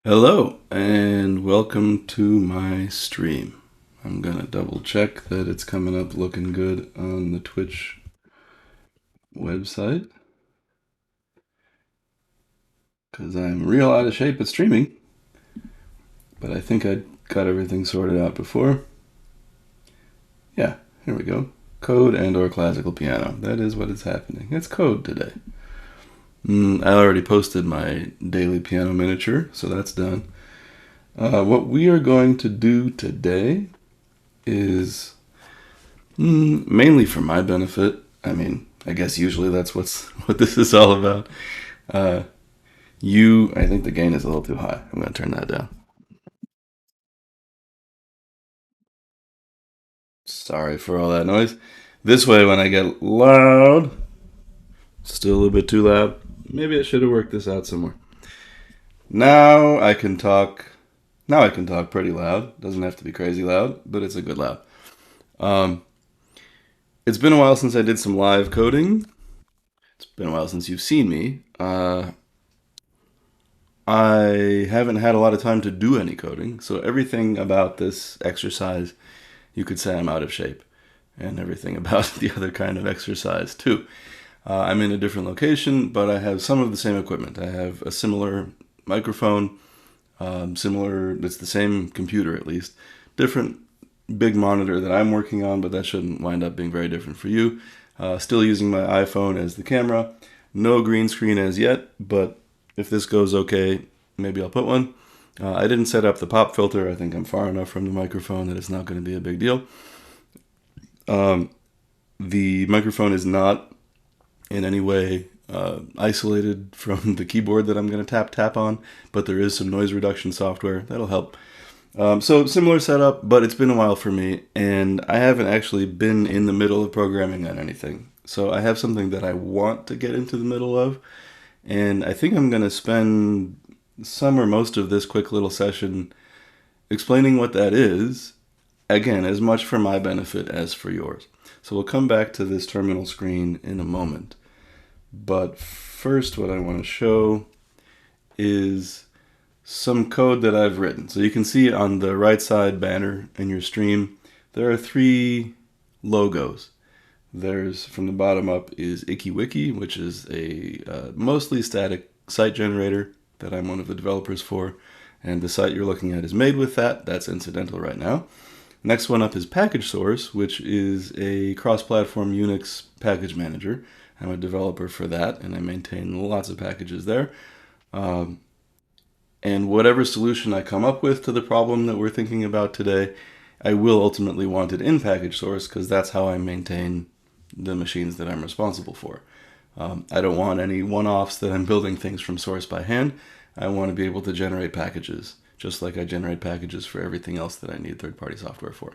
Hello and welcome to my stream. I'm gonna double check that it's coming up looking good on the Twitch website because I'm real out of shape at streaming, but I think I got everything sorted out before. Yeah, here we go. Code and or classical piano. That is what is happening. It's code today. I already posted my daily piano miniature, so that's done. What we are going to do today is mainly for my benefit. I guess usually that's what this is all about. I think the gain is a little too high. I'm going to turn that down. Sorry for all that noise. This way, when I get loud, still a little bit too loud. Maybe I should have worked this out somewhere. Now I can talk. Now I can talk pretty loud. Doesn't have to be crazy loud, but it's a good loud. It's been a while since I did some live coding. It's been a while since you've seen me. I haven't had a lot of time to do any coding, so everything about this exercise, you could say I'm out of shape, and everything about the other kind of exercise too. I'm in a different location, but I have some of the same equipment. I have a similar microphone, it's the same computer at least, different big monitor that I'm working on, but that shouldn't wind up being very different for you. Still using my iPhone as the camera. No green screen as yet, but if this goes okay, maybe I'll put one. I didn't set up the pop filter. I think I'm far enough from the microphone that it's not going to be a big deal. The microphone is not in any way isolated from the keyboard that I'm going to tap on, but there is some noise reduction software that'll help. So similar setup, but it's been a while for me, and I haven't actually been in the middle of programming on anything. So I have something that I want to get into the middle of, and I think I'm going to spend some or most of this quick little session explaining what that is, again, as much for my benefit as for yours. So we'll come back to this terminal screen in a moment. But first, what I want to show is some code that I've written. So you can see on the right side banner in your stream, there are three logos. There's, from the bottom up, is IkiWiki, which is a mostly static site generator that I'm one of the developers for. And the site you're looking at is made with that. That's incidental right now. Next one up is Package Source, which is a cross-platform Unix package manager. I'm a developer for that, and I maintain lots of packages there. And whatever solution I come up with to the problem that we're thinking about today, I will ultimately want it in Package Source because that's how I maintain the machines that I'm responsible for. I don't want any one-offs that I'm building things from source by hand. I want to be able to generate packages, just like I generate packages for everything else that I need third-party software for.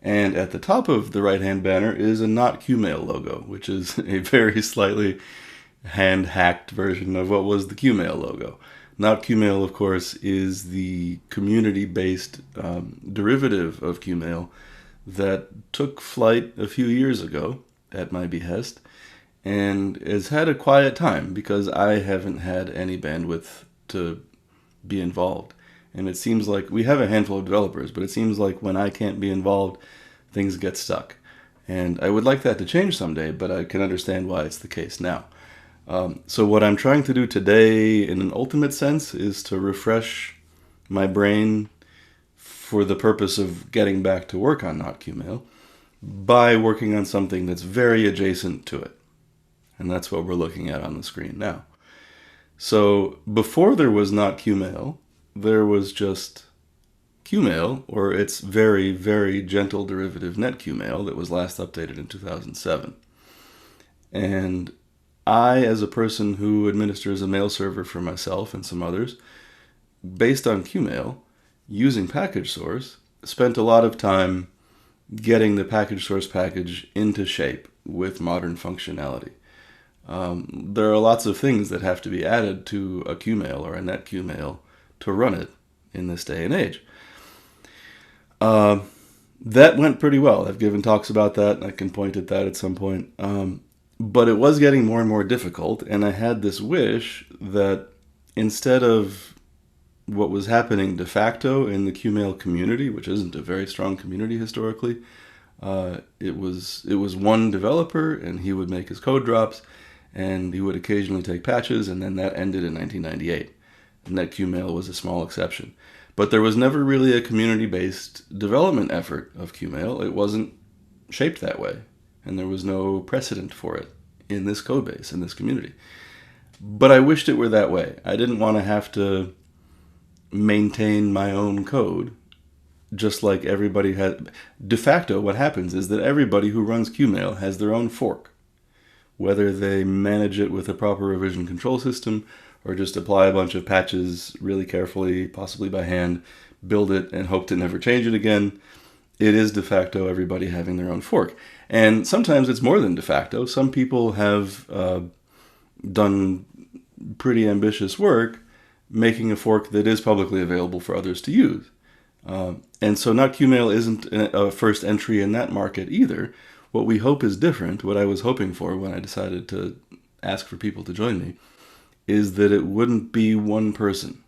And at the top of the right-hand banner is a notqmail logo, which is a very slightly hand-hacked version of what was the Qmail logo. Notqmail, of course, is the community-based derivative of Qmail that took flight a few years ago at my behest and has had a quiet time because I haven't had any bandwidth to be involved. And it seems like we have a handful of developers, but it seems like when I can't be involved, things get stuck. And I would like that to change someday, but I can understand why it's the case now. So what I'm trying to do today, in an ultimate sense, is to refresh my brain for the purpose of getting back to work on notqmail by working on something that's very adjacent to it. And that's what we're looking at on the screen now. So before there was notqmail, there was just Qmail, or its very, very gentle derivative netqmail that was last updated in 2007. And I, as a person who administers a mail server for myself and some others, based on Qmail, using package source, spent a lot of time getting the package source package into shape with modern functionality. There are lots of things that have to be added to a Qmail or a netqmail to run it in this day and age. That went pretty well. I've given talks about that, and I can point at that at some point. But it was getting more and more difficult, and I had this wish that instead of what was happening de facto in the Qmail community, which isn't a very strong community historically. It was one developer, and he would make his code drops, and he would occasionally take patches, and then that ended in 1998. And that Qmail was a small exception. But there was never really a community-based development effort of Qmail. It wasn't shaped that way, and there was no precedent for it in this code base, in this community. But I wished it were that way. I didn't want to have to maintain my own code, just like everybody had. De facto, what happens is that everybody who runs Qmail has their own fork. Whether they manage it with a proper revision control system or just apply a bunch of patches really carefully, possibly by hand, build it and hope to never change it again, it is de facto everybody having their own fork. And sometimes it's more than de facto. Some people have done pretty ambitious work making a fork that is publicly available for others to use. And so notqmail isn't a first entry in that market either. What we hope is different, what I was hoping for when I decided to ask for people to join me, is that it wouldn't be one person,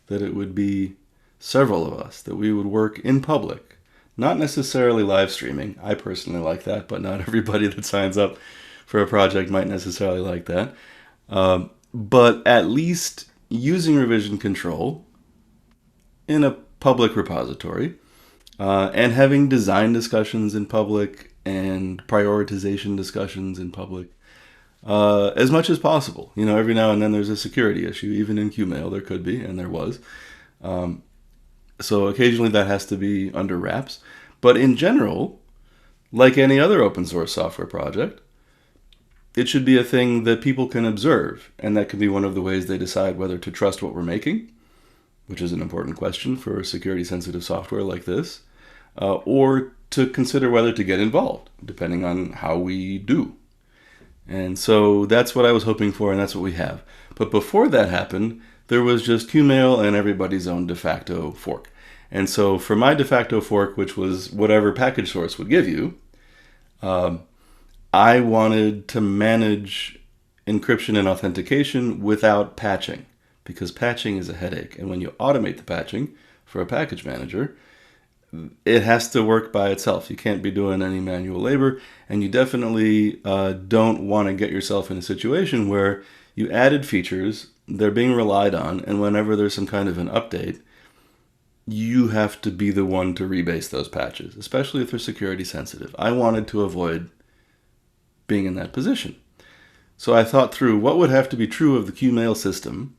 that it would be several of us, that we would work in public, not necessarily live streaming. I personally like that, but not everybody that signs up for a project might necessarily like that. But at least using revision control in a public repository, and having design discussions in public and prioritization discussions in public, as much as possible. You know, every now and then there's a security issue, even in Qmail there could be, and there was. So occasionally that has to be under wraps. But in general, like any other open source software project, it should be a thing that people can observe, and that can be one of the ways they decide whether to trust what we're making, which is an important question for security-sensitive software like this, or to consider whether to get involved, depending on how we do. And so that's what I was hoping for, and that's what we have. But before that happened, there was just Qmail and everybody's own de facto fork. And so for my de facto fork, which was whatever package source would give you, I wanted to manage encryption and authentication without patching, because patching is a headache. And when you automate the patching for a package manager, it has to work by itself. You can't be doing any manual labor, and you definitely don't want to get yourself in a situation where you added features, they're being relied on, and whenever there's some kind of an update, you have to be the one to rebase those patches, especially if they're security sensitive. I wanted to avoid being in that position. So I thought through what would have to be true of the Qmail system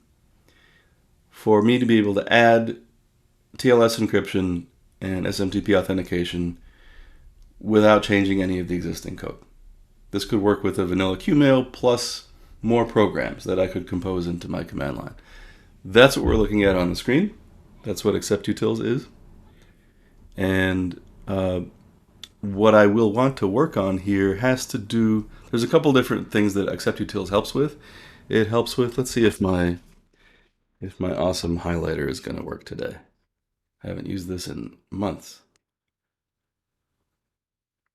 for me to be able to add TLS encryption and SMTP authentication without changing any of the existing code. This could work with a vanilla Qmail plus more programs that I could compose into my command line. That's what we're looking at on the screen. That's what accept-utils is. And what I will want to work on here has to do, there's a couple different things that accept-utils helps with. It helps with, let's see if my awesome highlighter is going to work today. I haven't used this in months.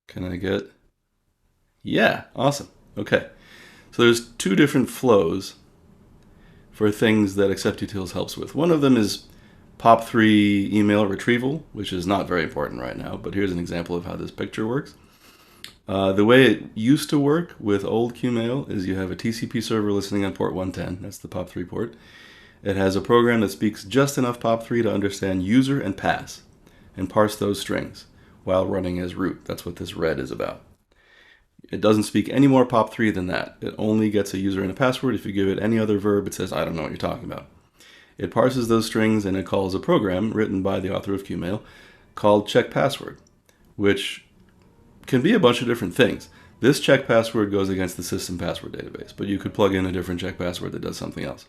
Can I get, yeah, awesome. Okay, so there's two different flows for things that accept-utils helps with. One of them is POP3 email retrieval, which is not very important right now, but here's an example of how this picture works. The way it used to work with old Qmail is you have a TCP server listening on port 110, that's the POP3 port. It has a program that speaks just enough POP3 to understand user and pass, and parse those strings while running as root. That's what this red is about. It doesn't speak any more POP3 than that. It only gets a user and a password. If you give it any other verb, it says, I don't know what you're talking about. It parses those strings and it calls a program written by the author of Qmail called checkpassword, which can be a bunch of different things. This checkpassword goes against the system password database, but you could plug in a different checkpassword that does something else.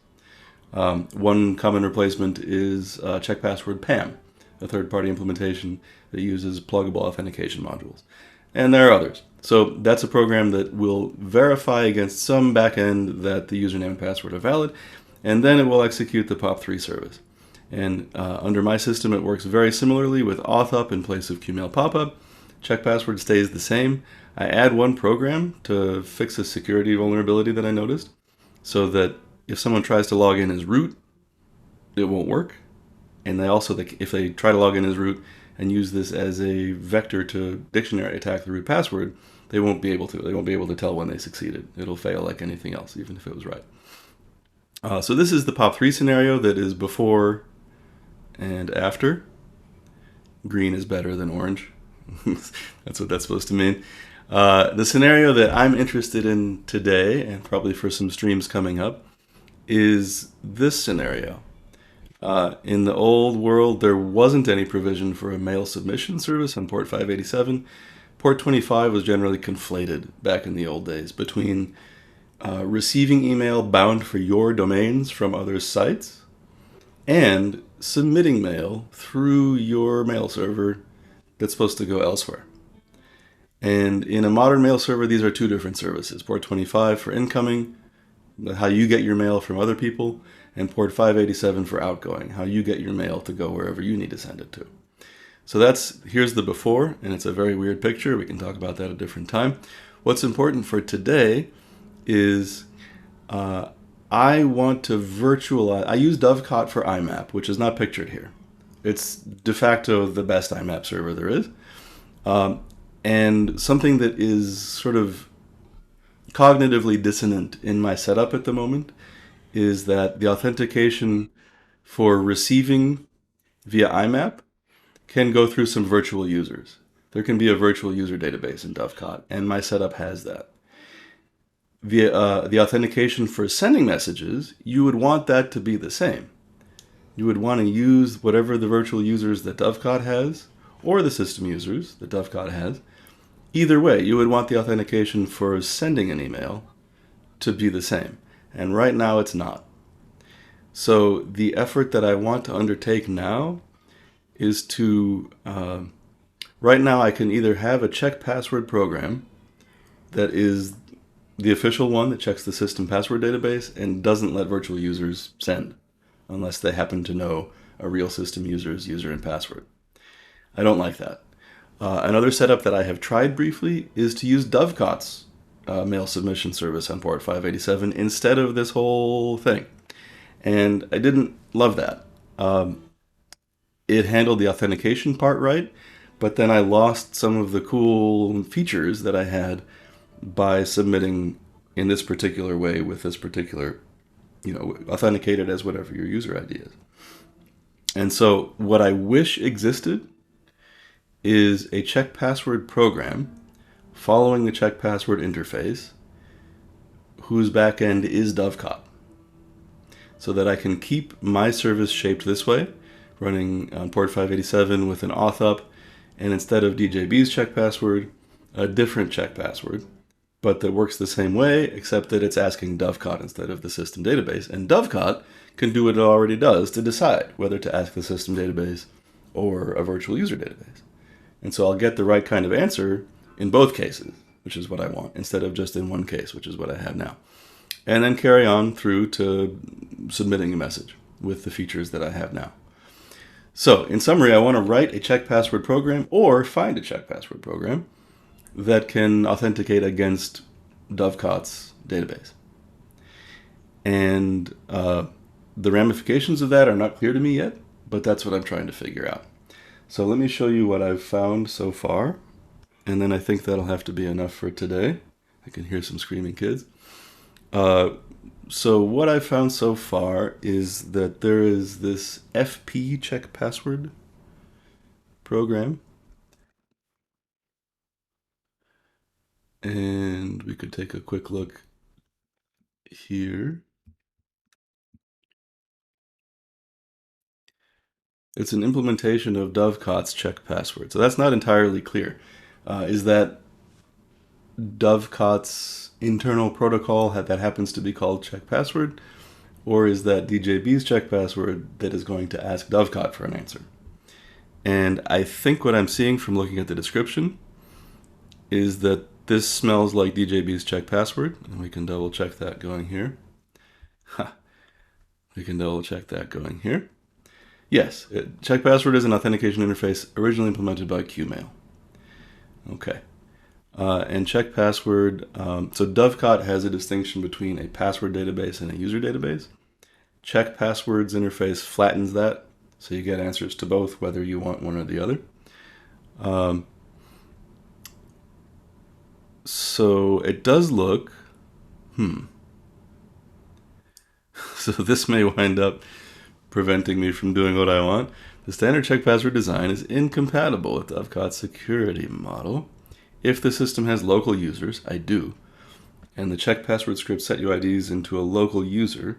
One common replacement is checkpassword PAM, a third-party implementation that uses pluggable authentication modules. And there are others. So that's a program that will verify against some backend that the username and password are valid, and then it will execute the POP3 service. And under my system, it works very similarly with auth-up in place of Qmail pop-up. Checkpassword stays the same. I add one program to fix a security vulnerability that I noticed, so that if someone tries to log in as root, it won't work. And they also, if they try to log in as root and use this as a vector to dictionary attack the root password, they won't be able to. They won't be able to tell when they succeeded. It'll fail like anything else, even if it was right. So this is the POP3 scenario that is before and after. Green is better than orange. That's what that's supposed to mean. The scenario that I'm interested in today, and probably for some streams coming up, is this scenario. In the old world, there wasn't any provision for a mail submission service on port 587. Port 25 was generally conflated back in the old days between receiving email bound for your domains from other sites and submitting mail through your mail server that's supposed to go elsewhere. And in a modern mail server, these are two different services. Port 25 for incoming, how you get your mail from other people, and port 587 for outgoing, how you get your mail to go wherever you need to send it to. So here's the before, and it's a very weird picture. We can talk about that at a different time. What's important for today is I want to virtualize. I use Dovecot for IMAP, which is not pictured here. It's de facto the best IMAP server there is. And something that is sort of cognitively dissonant in my setup at the moment is that the authentication for receiving via IMAP can go through some virtual users. There can be a virtual user database in Dovecot, and my setup has that. Via the authentication for sending messages, you would want that to be the same. You would want to use whatever the virtual users that Dovecot has, or the system users that Dovecot has. Either way, you would want the authentication for sending an email to be the same. And right now it's not. So the effort that I want to undertake now is to, right now I can either have a check password program that is the official one that checks the system password database and doesn't let virtual users send unless they happen to know a real system user's user and password. I don't like that. Another setup that I have tried briefly is to use Dovecot's mail submission service on port 587 instead of this whole thing. And I didn't love that. It handled the authentication part right, but then I lost some of the cool features that I had by submitting in this particular way with this particular, authenticated as whatever your user ID is. And so what I wish existed is a check password program following the check password interface whose backend is Dovecot, so that I can keep my service shaped this way, running on port 587 with an auth up, and instead of DJB's check password, a different check password, but that works the same way, except that it's asking Dovecot instead of the system database. And Dovecot can do what it already does to decide whether to ask the system database or a virtual user database. And so I'll get the right kind of answer in both cases, which is what I want, instead of just in one case, which is what I have now. And then carry on through to submitting a message with the features that I have now. So in summary, I want to write a check password program or find a check password program that can authenticate against Dovecot's database. And the ramifications of that are not clear to me yet, but that's what I'm trying to figure out. So let me show you what I've found so far, and then I think that'll have to be enough for today. I can hear some screaming kids. So what I've found so far is that there is this FP check password program. And we could take a quick look here. It's an implementation of Dovecot's check password. So that's not entirely clear. Is that Dovecot's internal protocol that happens to be called check password? Or is that DJB's check password that is going to ask Dovecot for an answer? And I think what I'm seeing from looking at the description is that this smells like DJB's check password, and we can double check that going here. We can double check that going here. Yes, check password is an authentication interface originally implemented by qmail. Okay. And check password, so Dovecot has a distinction between a password database and a user database. check passwords interface flattens that, so you get answers to both, whether you want one or the other. So it does look, so this may wind up preventing me from doing what I want. The standard check password design is incompatible with Dovecot's security model. If the system has local users, I do, and the check password script set UIDs into a local user,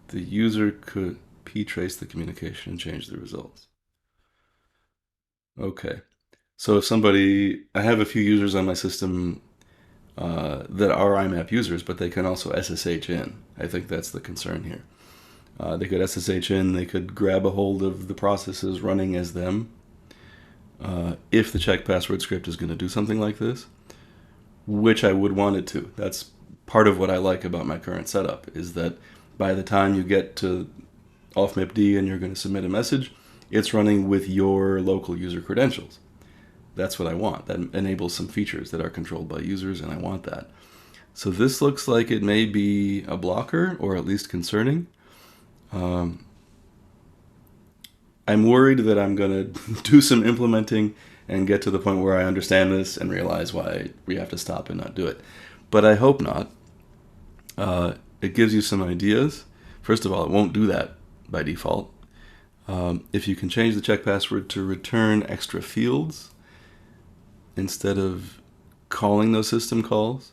the user could p-trace the communication and change the results. Okay. So if I have a few users on my system that are IMAP users, but they can also SSH in. I think that's the concern here. They could SSH in, they could grab a hold of the processes running as them. If the check password script is going to do something like this, which I would want it to. That's part of what I like about my current setup, is that by the time you get to offmapd and you're going to submit a message, it's running with your local user credentials. That's what I want. That enables some features that are controlled by users, and I want that. So this looks like it may be a blocker, or at least concerning. I'm worried that I'm going to do some implementing and get to the point where I understand this and realize why we have to stop and not do it. But I hope not. It gives you some ideas. First of all, it won't do that by default. If you can change the check password to return extra fields instead of calling those system calls,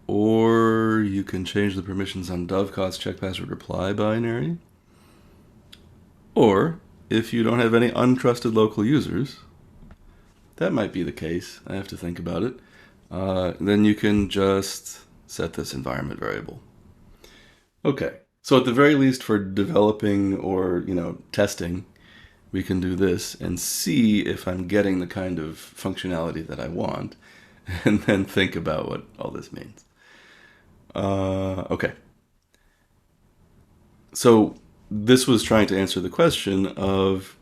or you can change the permissions on Dovecot's check password reply binary, or if you don't have any untrusted local users, that might be the case, I have to think about it, then you can just set this environment variable. Okay, so at the very least for developing or testing, we can do this and see if I'm getting the kind of functionality that I want, and then think about what all this means. Okay. So this was trying to answer the question of,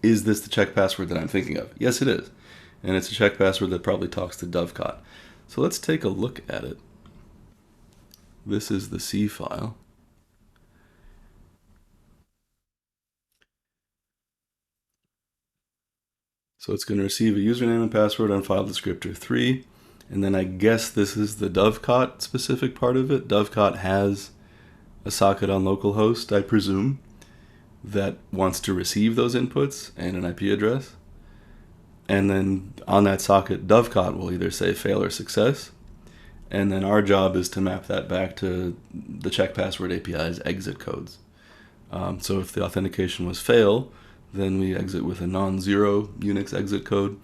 is this the check password that I'm thinking of? Yes, it is. And it's a check password that probably talks to Dovecot. So let's take a look at it. This is the C file. So it's going to receive a username and password on file descriptor 3. And then I guess this is the Dovecot specific part of it. Dovecot has a socket on localhost, I presume, that wants to receive those inputs and an IP address. And then on that socket, Dovecot will either say fail or success. And then our job is to map that back to the check password API's exit codes. So if the authentication was fail, then we exit with a non-zero Unix exit code.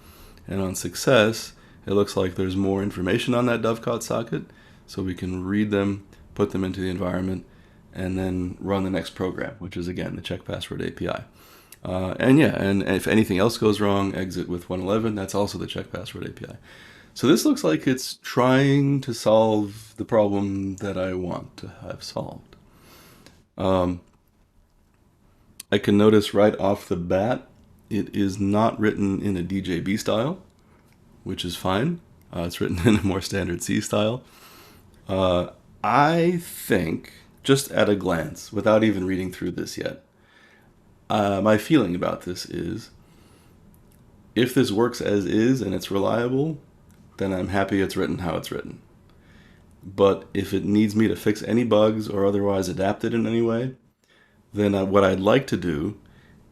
And on success, it looks like there's more information on that Dovecot socket, so we can read them, put them into the environment, and then run the next program, which is, again, the check password API. And if anything else goes wrong, exit with 111. That's also the check password API. So this looks like it's trying to solve the problem that I want to have solved. I can notice right off the bat, it is not written in a DJB style, which is fine. It's written in a more standard C style. I think, just at a glance, without even reading through this yet, my feeling about this is, if this works as is and it's reliable, then I'm happy it's written how it's written. But if it needs me to fix any bugs or otherwise adapt it in any way, then what I'd like to do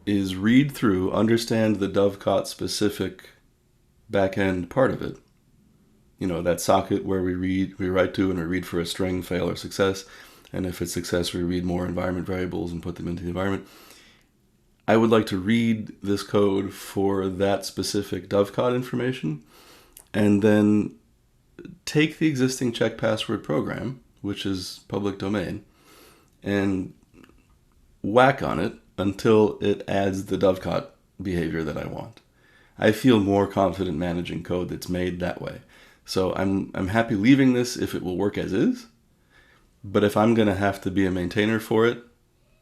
is read through, understand the Dovecot specific backend part of it. That socket where we write to and we read for a string, fail or success. And if it's success, we read more environment variables and put them into the environment. I would like to read this code for that specific Dovecot information, and then take the existing check password program, which is public domain, and whack on it until it adds the Dovecot behavior that I want. I feel more confident managing code that's made that way. So I'm happy leaving this if it will work as is, but if I'm going to have to be a maintainer for it,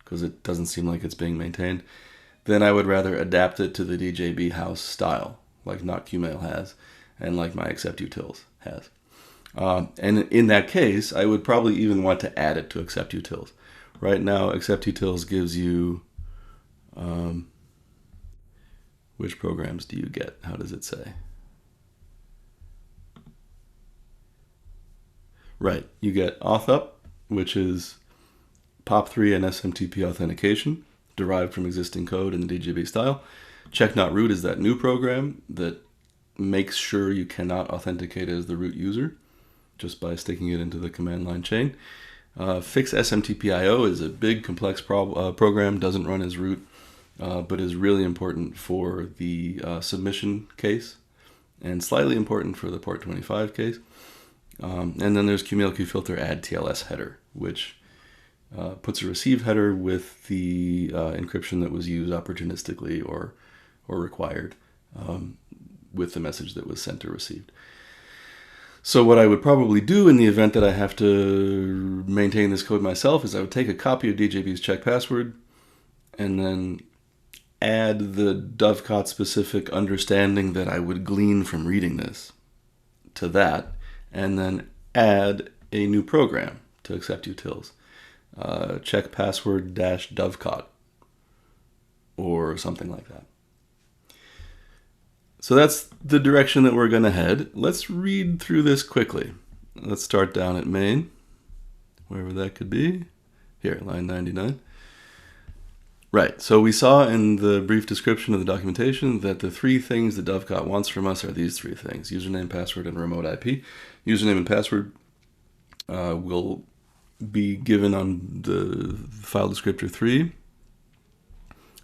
because it doesn't seem like it's being maintained, then I would rather adapt it to the DJB house style, like notqmail has, and like my accept utils has. And in that case, I would probably even want to add it to accept utils. Right now, accept utils gives you, which programs do you get? How does it say? Right, you get auth-up, which is POP3 and SMTP authentication, derived from existing code in the DJB style. Check.not-root is that new program that makes sure you cannot authenticate as the root user just by sticking it into the command line chain. Fix SMTP.io is a big, complex program, doesn't run as root, but is really important for the submission case and slightly important for the port 25 case. And then there's qmail qfilter add TLS header, which puts a receive header with the encryption that was used opportunistically or required with the message that was sent or received. So what I would probably do in the event that I have to maintain this code myself is I would take a copy of DJB's checkpassword and then add the Dovecot specific understanding that I would glean from reading this to that, and then add a new program to accept utils. Checkpassword -Dovecot or something like that. So that's the direction that we're going to head. Let's read through this quickly. Let's start down at main, wherever that could be. Here, line 99. Right, so we saw in the brief description of the documentation that the three things that Dovecot wants from us are these three things: username, password, and remote IP. Username and password will be given on the file descriptor 3,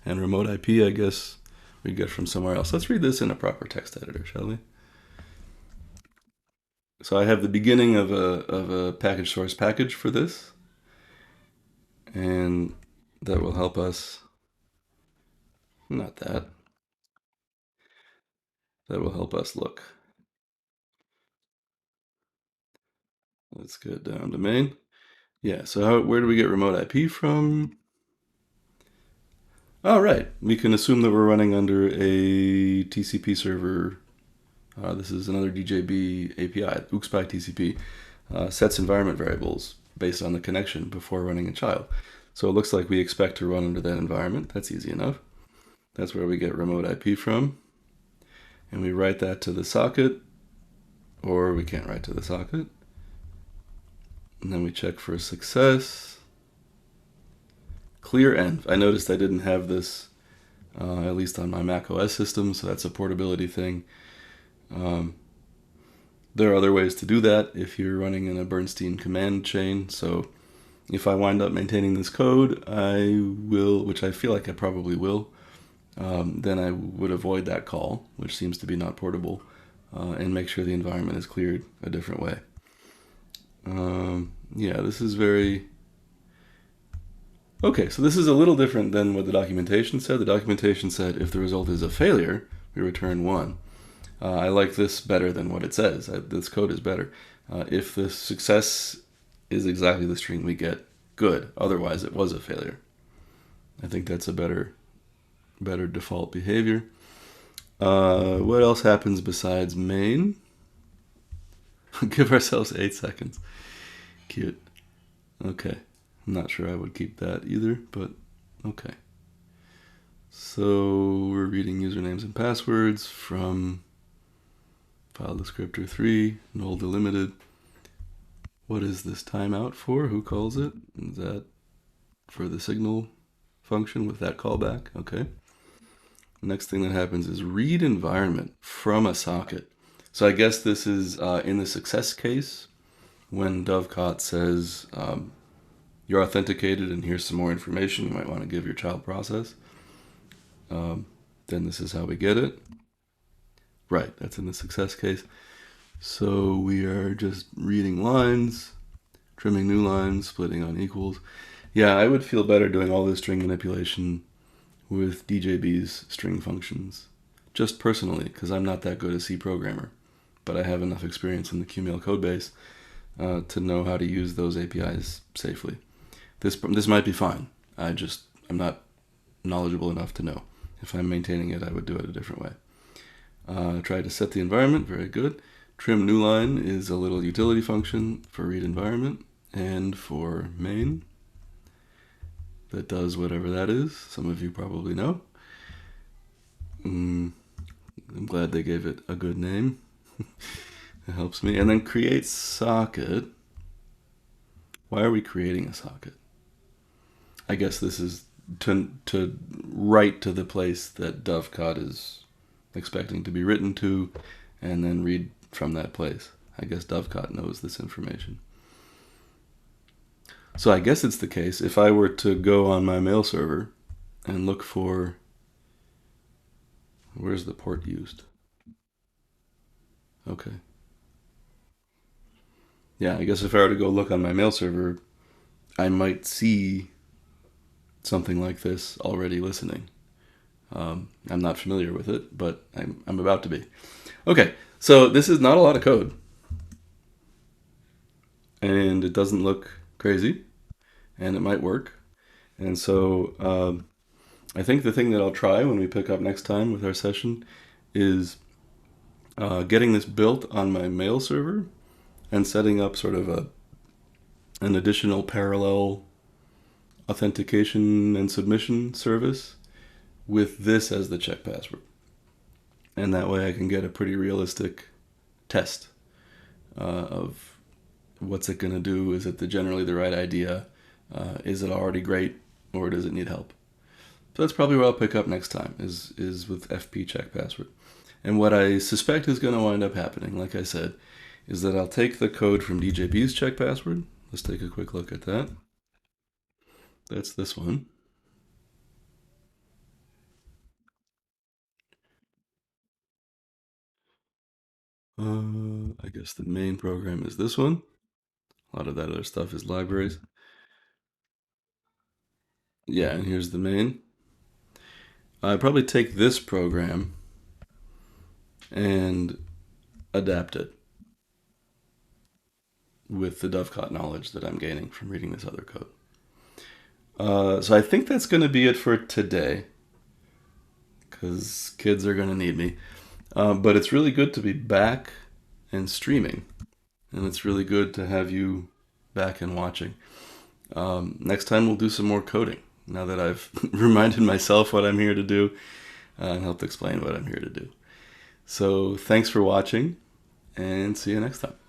and remote IP, I guess, we get from somewhere else. Let's read this in a proper text editor, shall we? So I have the beginning of a package source package for this, and that will help us, not that, that will help us look. Let's get down to main. Yeah, so where do we get remote IP from? Oh, right, we can assume that we're running under a TCP server. This is another DJB API, UXPy TCP, sets environment variables based on the connection before running a child. So it looks like we expect to run under that environment. That's easy enough. That's where we get remote IP from. And we write that to the socket, or we can't write to the socket. And then we check for success. Clear env. I noticed I didn't have this, at least on my Mac OS system, so that's a portability thing. There are other ways to do that if you're running in a Bernstein command chain. So if I wind up maintaining this code, I will, which I feel like I probably will, then I would avoid that call, which seems to be not portable, and make sure the environment is cleared a different way. Yeah, this is very... Okay, so this is a little different than what the documentation said. The documentation said if the result is a failure, we return 1. I like this better than what it says. This code is better. If the success is exactly the string we get, good. Otherwise, it was a failure. I think that's a better default behavior. What else happens besides main? Give ourselves 8 seconds. Cute. Okay. I'm not sure I would keep that either, but okay. So we're reading usernames and passwords from file descriptor 3, null delimited. What is this timeout for? Who calls it? Is that for the signal function with that callback? Okay. Next thing that happens is read environment from a socket. So I guess this is in the success case when Dovecot says you're authenticated and here's some more information you might want to give your child process. Then this is how we get it. Right, that's in the success case. So we are just reading lines, trimming new lines, splitting on equals. Yeah, I would feel better doing all this string manipulation with DJB's string functions, just personally, because I'm not that good a C programmer, but I have enough experience in the qmail codebase to know how to use those APIs safely. This might be fine. I'm not knowledgeable enough to know. If I'm maintaining it, I would do it a different way. Try to set the environment, very good. Trim new line is a little utility function for read environment and for main that does whatever that is. Some of you probably know. I'm glad they gave it a good name. It helps me. And then create socket. Why are we creating a socket? I guess this is to write to the place that Dovecot is expecting to be written to, and then read from that place. I guess Dovecot knows this information. So I guess it's the case, if I were to go on my mail server and look for, where's the port used? Okay. Yeah, I guess if I were to go look on my mail server, I might see something like this already listening. I'm not familiar with it, but I'm about to be. Okay, so this is not a lot of code. And it doesn't look crazy. And it might work. And so I think the thing that I'll try when we pick up next time with our session is getting this built on my mail server and setting up sort of an additional parallel authentication and submission service with this as the check password. And that way I can get a pretty realistic test of what's it going to do. Is it generally the right idea? Is it already great, or does it need help? So that's probably where I'll pick up next time, is with FP check password. And what I suspect is going to wind up happening, like I said, is that I'll take the code from DJB's check password. Let's take a quick look at that. That's this one. I guess the main program is this one. A lot of that other stuff is libraries. Yeah, and here's the main. I'd probably take this program and adapt it with the Dovecot knowledge that I'm gaining from reading this other code. So I think that's going to be it for today, because kids are going to need me. But it's really good to be back and streaming, and it's really good to have you back and watching. Next time we'll do some more coding, now that I've reminded myself what I'm here to do and helped explain what I'm here to do. So thanks for watching, and see you next time.